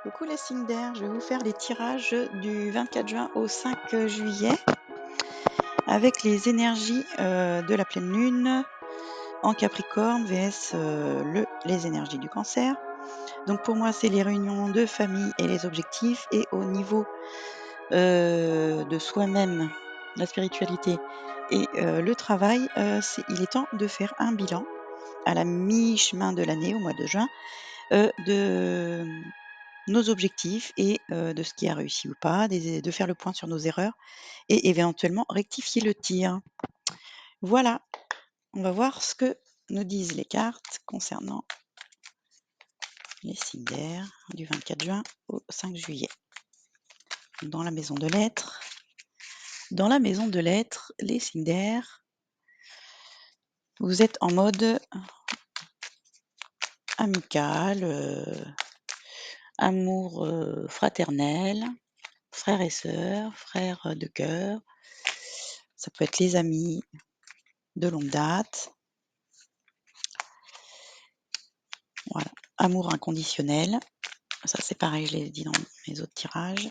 Coucou les signes d'air, je vais vous faire les tirages du 24 juin au 5 juillet avec les énergies de la pleine lune en Capricorne vs les énergies du Cancer. Donc pour moi, c'est les réunions de famille et les objectifs. Et au niveau de soi-même, la spiritualité et le travail, il est temps de faire un bilan à la mi-chemin de l'année, au mois de juin, de nos objectifs et de ce qui a réussi ou pas, de faire le point sur nos erreurs et éventuellement rectifier le tir. Voilà, on va voir ce que nous disent les cartes concernant les signes d'air du 24 juin au 5 juillet. Dans la maison de lettres, les signes d'air, vous êtes en mode amical, amour fraternel, frères et sœurs, frères de cœur. Ça peut être les amis de longue date. Voilà, amour inconditionnel. Ça, c'est pareil, je l'ai dit dans mes autres tirages.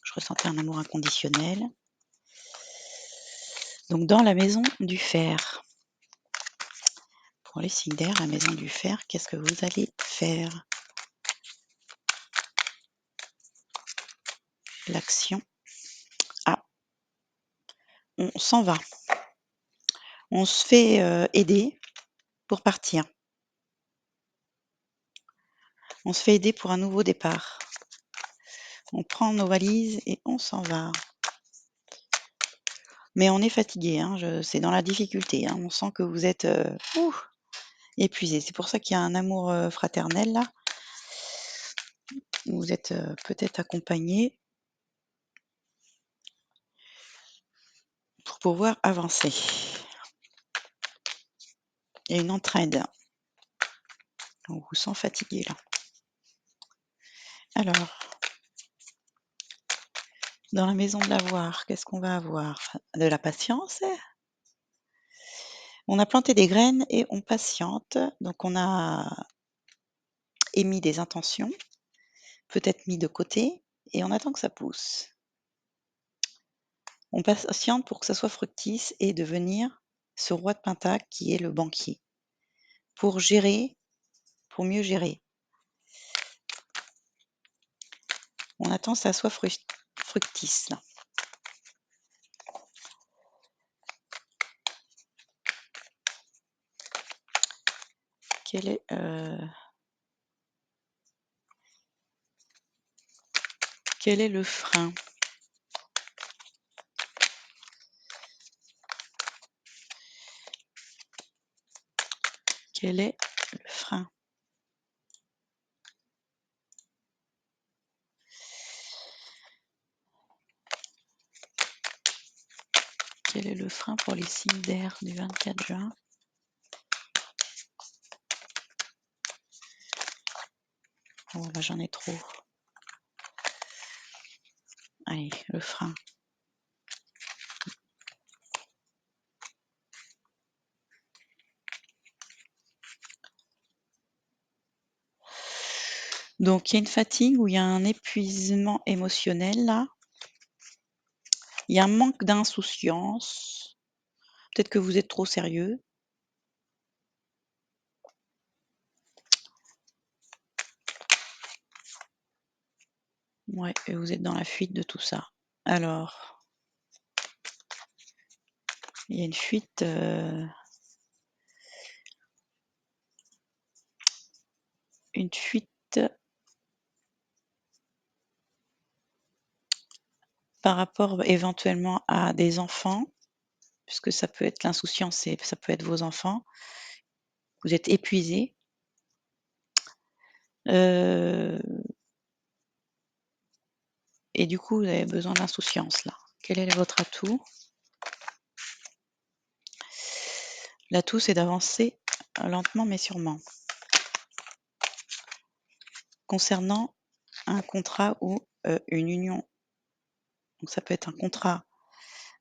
Je ressentais un amour inconditionnel. Donc, dans la maison du fer, pour les signes d'air, la maison du fer, qu'est-ce que vous allez faire? L'action. Ah, on s'en va. On se fait aider pour partir. On se fait aider pour un nouveau départ. On prend nos valises et on s'en va. Mais on est fatigué, hein, c'est dans la difficulté. Hein, on sent que vous êtes épuisé. C'est pour ça qu'il y a un amour fraternel là. Vous êtes peut-être accompagné pour pouvoir avancer. Il y a une entraide. On vous sent fatigué là. Alors, dans la maison de l'avoir, qu'est-ce qu'on va avoir? De la patience. On a planté des graines et on patiente. Donc on a émis des intentions, peut-être mis de côté, et on attend que ça pousse. On patiente pour que ça soit fructice et devenir ce roi de Pentacle qui est le banquier. Pour gérer, pour mieux gérer. On attend que ça soit fructice là. Quel est le frein? Quel est le frein? Quel est le frein pour les signes d'air du 24 juin? Oh là, j'en ai trop. Allez, le frein. Donc, il y a une fatigue ou il y a un épuisement émotionnel là. Il y a un manque d'insouciance. Peut-être que vous êtes trop sérieux. Ouais, et vous êtes dans la fuite de tout ça. Alors, il y a une fuite. Une fuite par rapport éventuellement à des enfants, puisque ça peut être l'insouciance et ça peut être vos enfants. Vous êtes épuisé. Et du coup, vous avez besoin d'insouciance là. Quel est votre atout? L'atout, c'est d'avancer lentement mais sûrement. Concernant un contrat ou une union, donc ça peut être un contrat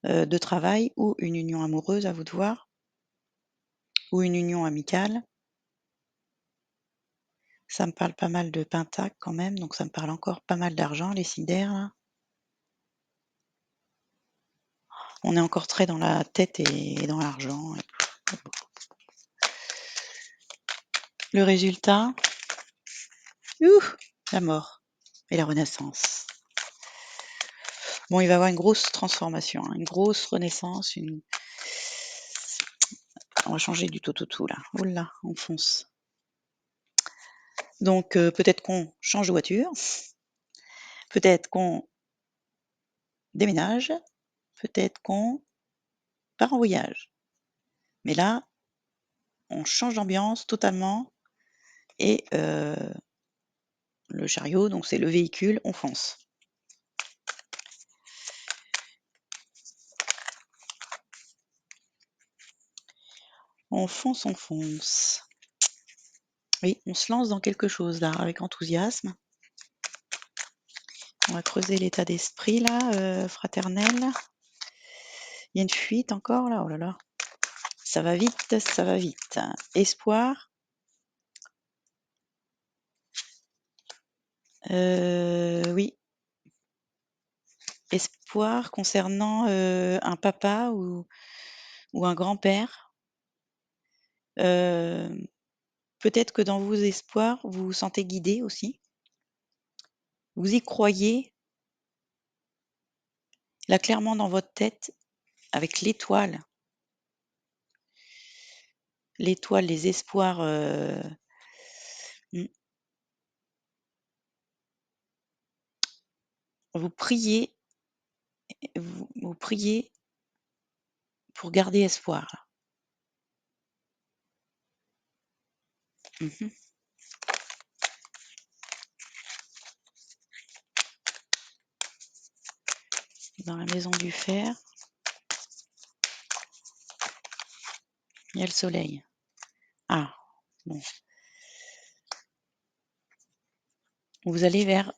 de travail ou une union amoureuse, à vous de voir, ou une union amicale. Ça me parle pas mal de pentacle quand même, donc ça me parle encore pas mal d'argent, les signes d'air, là. On est encore très dans la tête et dans l'argent. Le résultat, ouh, la mort et la renaissance. Bon, il va y avoir une grosse transformation, hein, une grosse renaissance, on va changer du tout au tout là. Oh là, on fonce. Donc peut-être qu'on change de voiture, peut-être qu'on déménage, peut-être qu'on part en voyage. Mais là, on change d'ambiance totalement et le chariot, donc c'est le véhicule, on fonce. On fonce, on fonce. Oui, on se lance dans quelque chose là, avec enthousiasme. On va creuser l'état d'esprit là, fraternel. Il y a une fuite encore là, oh là là. Ça va vite, ça va vite. Espoir. Oui. Espoir concernant un papa ou un grand-père. Peut-être que dans vos espoirs, vous vous sentez guidé aussi. Vous y croyez, là clairement dans votre tête, avec l'étoile. L'étoile, les espoirs. Mmh. Vous priez, vous priez pour garder espoir. Mmh. Dans la maison du fer, il y a le soleil. Ah, bon. Vous allez vers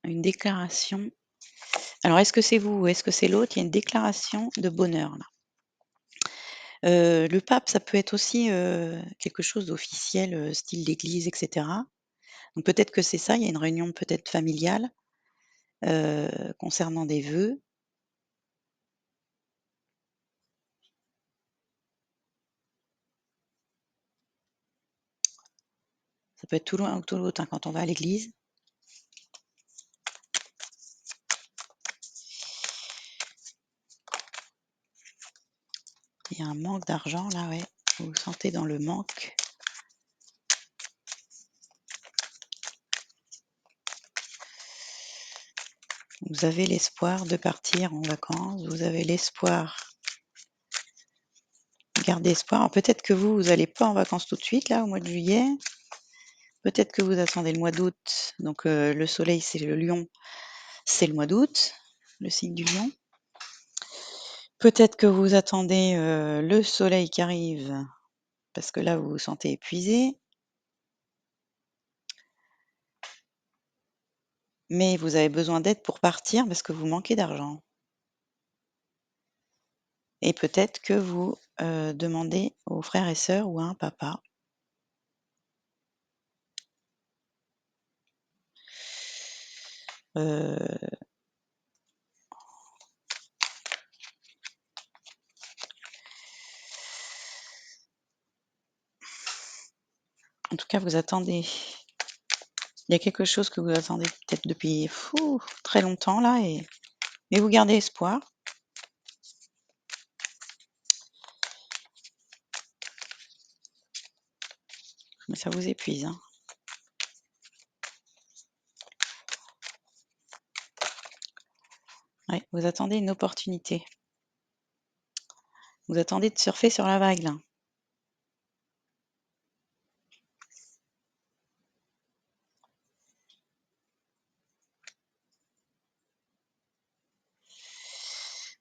une déclaration. Alors, est-ce que c'est vous ou est-ce que c'est l'autre? Il y a une déclaration de bonheur là. Le pape, ça peut être aussi quelque chose d'officiel, style l'église, etc. Donc peut-être que c'est ça, il y a une réunion peut-être familiale concernant des vœux. Ça peut être tout l'un ou tout l'autre, hein, quand on va à l'église. Il y a un manque d'argent là, ouais. Vous vous sentez dans le manque. Vous avez l'espoir de partir en vacances, vous avez l'espoir, gardez espoir. Alors peut-être que vous n'allez pas en vacances tout de suite là, au mois de juillet. Peut-être que vous attendez le mois d'août. Donc le soleil, c'est le lion, c'est le mois d'août, le signe du lion. Peut-être que vous attendez le soleil qui arrive, parce que là, vous vous sentez épuisé. Mais vous avez besoin d'aide pour partir parce que vous manquez d'argent. Et peut-être que vous demandez aux frères et sœurs ou à un papa. En tout cas, vous attendez. Il y a quelque chose que vous attendez peut-être depuis très longtemps là, mais vous gardez espoir. Mais ça vous épuise, hein. Ouais, vous attendez une opportunité. Vous attendez de surfer sur la vague là.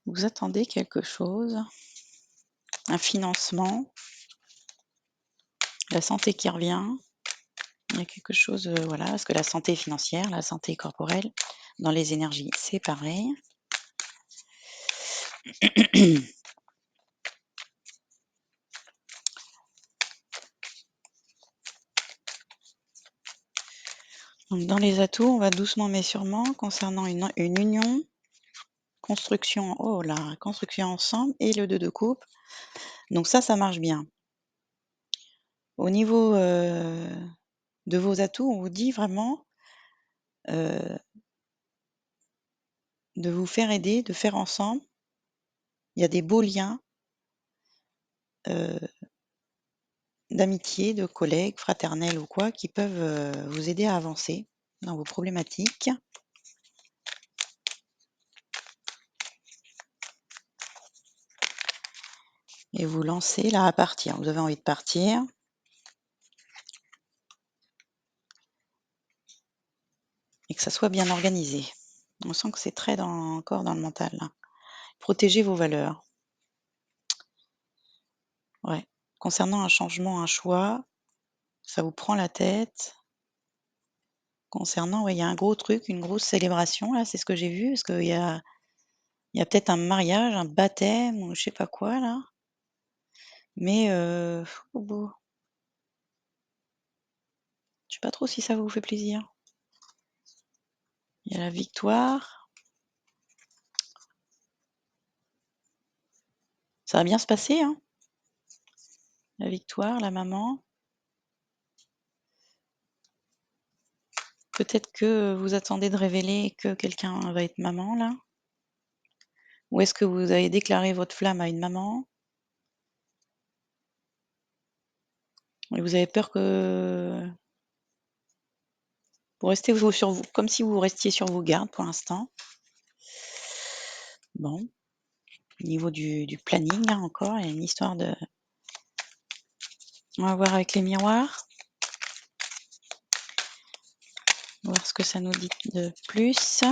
Vous attendez quelque chose, un financement, la santé qui revient. Il y a quelque chose, voilà, parce que la santé financière, la santé corporelle, dans les énergies, c'est pareil. Donc dans les atouts, on va doucement mais sûrement concernant une union, construction, oh là, construction ensemble et le 2 de coupe. Donc ça marche bien. Au niveau, de vos atouts, on vous dit vraiment, de vous faire aider, de faire ensemble. Il y a des beaux liens, d'amitié, de collègues, fraternels ou quoi, qui peuvent, vous aider à avancer dans vos problématiques et vous lancer là à partir. Vous avez envie de partir et que ça soit bien organisé. On sent que c'est très encore dans le mental là. Protégez vos valeurs. Ouais. Concernant un changement, un choix, ça vous prend la tête. Concernant, ouais, il y a un gros truc, une grosse célébration là, c'est ce que j'ai vu, parce qu'il y a peut-être un mariage, un baptême ou je sais pas quoi là. Mais je sais pas trop si ça vous fait plaisir. Il y a la victoire. Ça va bien se passer, hein? La victoire, la maman. Peut-être que vous attendez de révéler que quelqu'un va être maman là? Ou est-ce que vous avez déclaré votre flamme à une maman? Et vous avez peur que vous restez sur vous, comme si vous restiez sur vos gardes pour l'instant. Bon, au niveau du planning, là encore, il y a une histoire de. On va voir avec les miroirs. Voir ce que ça nous dit de plus.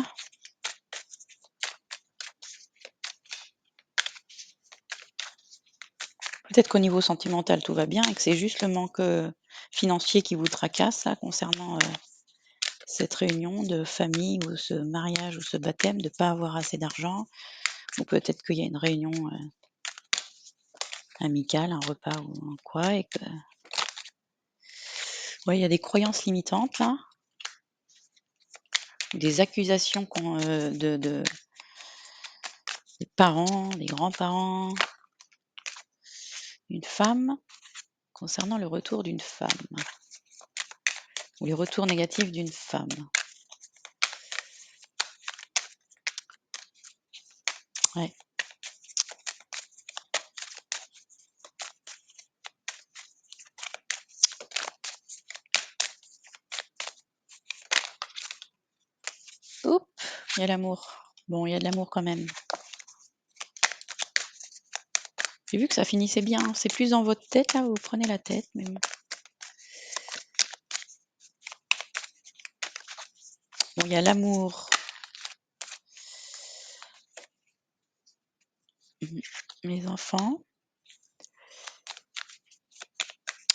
Peut-être qu'au niveau sentimental, tout va bien et que c'est juste le manque financier qui vous tracasse là, concernant cette réunion de famille ou ce mariage ou ce baptême, de ne pas avoir assez d'argent. Ou peut-être qu'il y a une réunion amicale, un repas ou quoi, et que. Ouais, il y a des croyances limitantes là, des accusations des parents, des grands-parents, une femme, concernant le retour d'une femme, ou les retours négatifs d'une femme. Ouais. Oups, il y a l'amour. Bon, il y a de l'amour quand même. J'ai vu que ça finissait bien. C'est plus dans votre tête, là, vous prenez la tête. Mais bon. Bon, il y a l'amour. Mes enfants.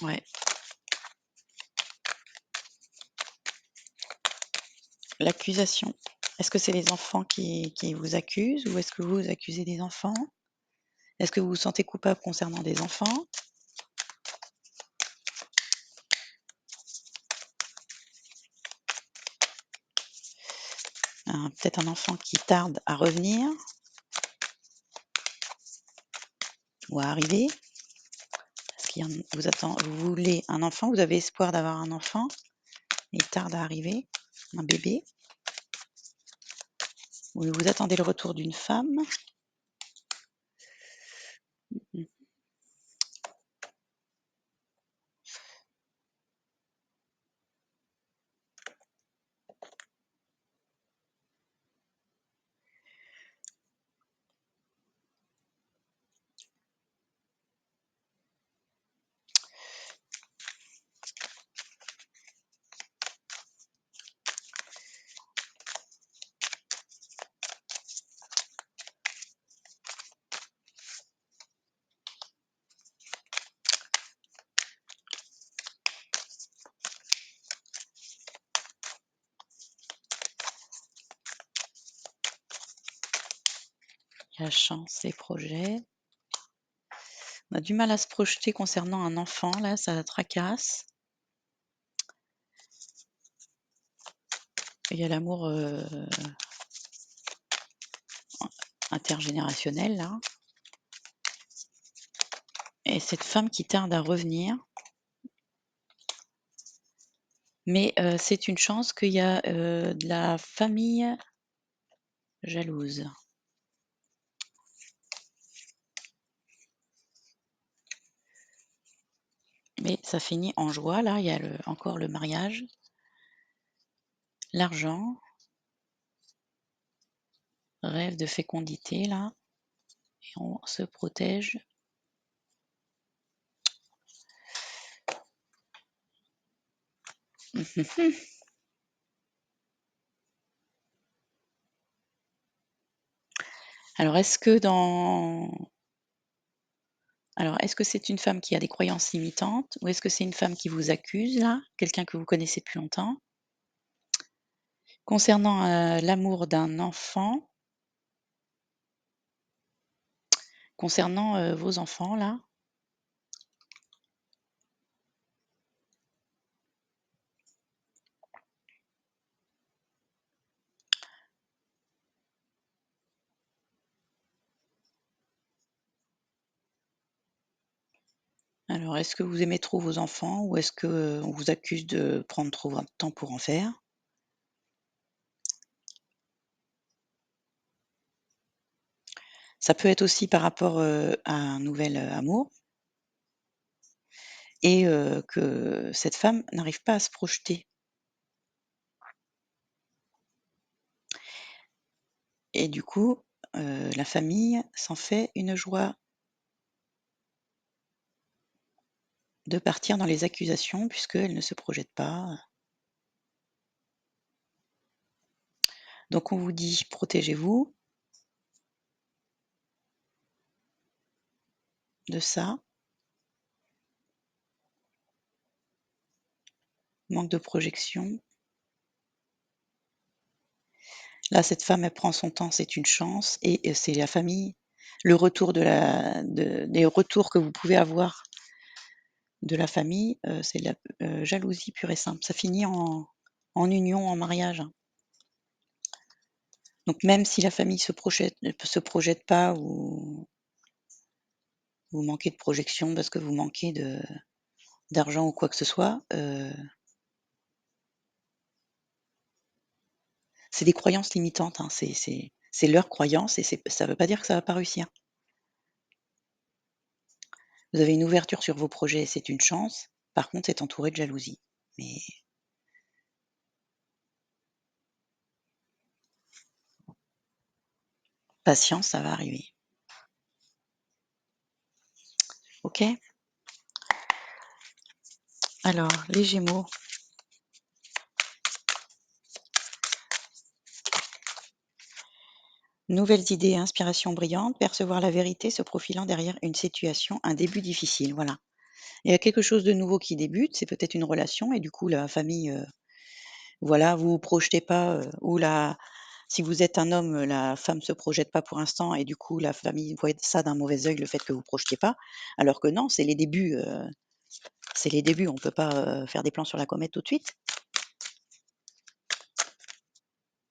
Ouais. L'accusation. Est-ce que c'est les enfants qui vous accusent ou est-ce que vous accusez des enfants? Est-ce que vous vous sentez coupable concernant des enfants? Peut-être un enfant qui tarde à revenir ou à arriver. Parce qu'il vous voulez un enfant, vous avez espoir d'avoir un enfant et il tarde à arriver, un bébé. Ou vous attendez le retour d'une femme. La chance, les projets. On a du mal à se projeter concernant un enfant, là, ça tracasse. Il y a l'amour, intergénérationnel là et cette femme qui tarde à revenir, mais c'est une chance qu'il y a, de la famille jalouse. Mais ça finit en joie là, il y a encore le mariage, l'argent, rêve de fécondité là et on se protège. Alors est-ce que c'est une femme qui a des croyances limitantes ou est-ce que c'est une femme qui vous accuse là? Quelqu'un que vous connaissez depuis longtemps? Concernant, l'amour d'un enfant, concernant, vos enfants là, alors est-ce que vous aimez trop vos enfants ou est-ce que, on vous accuse de prendre trop votre temps pour en faire? Ça peut être aussi par rapport, à un nouvel, amour et que cette femme n'arrive pas à se projeter et du coup, la famille s'en fait une joie de partir dans les accusations puisqu'elle ne se projette pas. Donc on vous dit: «Protégez-vous de ça, manque de projection». Là, cette femme, elle prend son temps, c'est une chance et c'est la famille, le retour des retours que vous pouvez avoir de la famille, c'est de la, jalousie pure et simple. Ça finit en union, en mariage, hein. Donc même si la famille se projette pas ou vous manquez de projection parce que vous manquez d'argent ou quoi que ce soit, c'est des croyances limitantes, hein. C'est leurs croyances et ça veut pas dire que ça va pas réussir. Vous avez une ouverture sur vos projets, c'est une chance. Par contre, c'est entouré de jalousie. Mais patience, ça va arriver. OK? Alors, les Gémeaux, nouvelles idées, inspiration brillante, percevoir la vérité se profilant derrière une situation, un début difficile, voilà. Il y a quelque chose de nouveau qui débute, c'est peut-être une relation et du coup la famille, voilà, vous vous projetez pas, ou la si vous êtes un homme, la femme se projette pas pour l'instant et du coup la famille voit ça d'un mauvais œil, le fait que vous projetiez pas. Alors que non, c'est les débuts, on peut pas, faire des plans sur la comète tout de suite.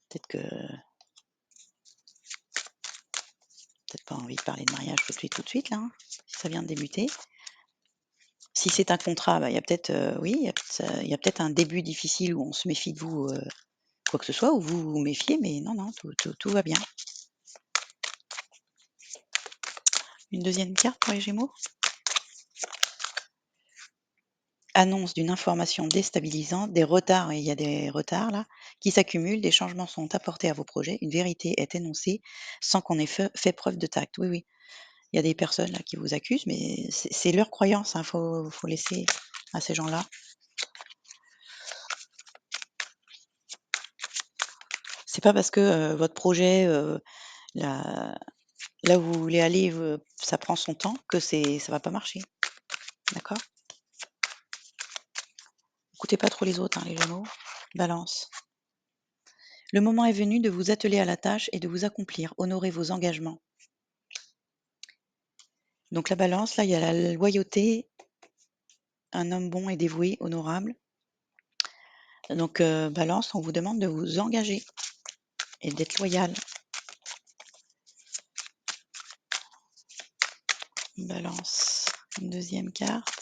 Peut-être que peut-être pas envie de parler de mariage tout de suite là, hein, si ça vient de débuter. Si c'est un contrat, bah, il y a peut-être, oui, il y a peut-être un début difficile où on se méfie de vous, quoi que ce soit, ou vous vous méfiez, mais non, non, tout va bien. Une deuxième carte pour les Gémeaux? Annonce d'une information déstabilisante, des retards, et il y a des retards là, qui s'accumulent, des changements sont apportés à vos projets, une vérité est énoncée sans qu'on ait fait preuve de tact. Oui, oui, il y a des personnes là qui vous accusent, mais c'est leur croyance, hein, faut laisser à ces gens-là. C'est pas parce que, votre projet, la là où vous voulez aller, ça prend son temps que ça va pas marcher, d'accord? Écoutez pas trop les autres, hein, les Gémeaux. Balance. Le moment est venu de vous atteler à la tâche et de vous accomplir, honorer vos engagements. Donc la Balance, là, il y a la loyauté, un homme bon et dévoué, honorable. Donc, Balance, on vous demande de vous engager et d'être loyal. Balance, une deuxième carte.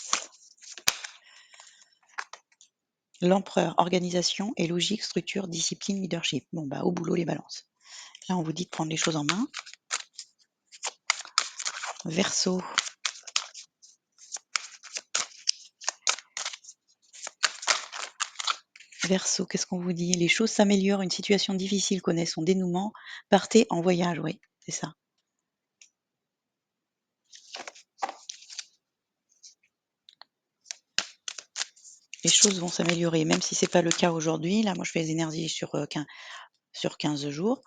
L'Empereur, organisation et logique, structure, discipline, leadership. Bon, au boulot les balances. Là, on vous dit de prendre les choses en main. Verseau. Verseau, qu'est-ce qu'on vous dit? Les choses s'améliorent, une situation difficile connaît son dénouement. Partez en voyage, oui, c'est ça. Les choses vont s'améliorer, même si c'est pas le cas aujourd'hui. Là, moi, je fais les énergies sur 15 jours.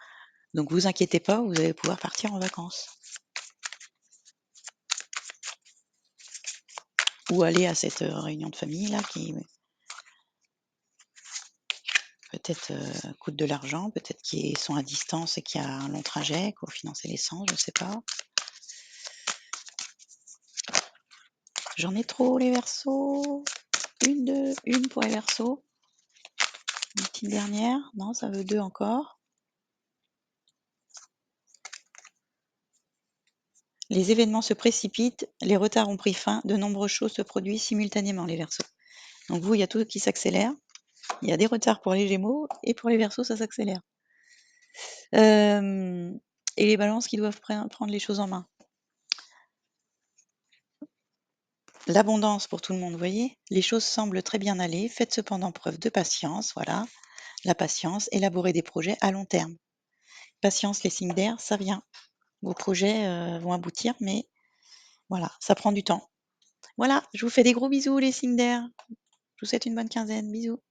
Donc, vous inquiétez pas, vous allez pouvoir partir en vacances. Ou aller à cette réunion de famille là qui peut-être coûte de l'argent, peut-être qu'ils sont à distance et qu'il y a un long trajet, qu'il faut financer l'essence, je sais pas. J'en ai trop les Verseaux. Une pour les Verseaux. Une petite dernière. Non, ça veut 2 encore. Les événements se précipitent, les retards ont pris fin, de nombreuses choses se produisent simultanément, les Verseaux. Donc vous, il y a tout qui s'accélère. Il y a des retards pour les Gémeaux et pour les Verseaux, ça s'accélère. Et les Balances qui doivent prendre les choses en main. L'abondance pour tout le monde, vous voyez? Les choses semblent très bien aller, faites cependant preuve de patience, voilà. La patience, élaborer des projets à long terme. Patience, les signes d'air, ça vient. Vos projets vont aboutir, mais voilà, ça prend du temps. Voilà, je vous fais des gros bisous les signes d'air. Je vous souhaite une bonne quinzaine. Bisous.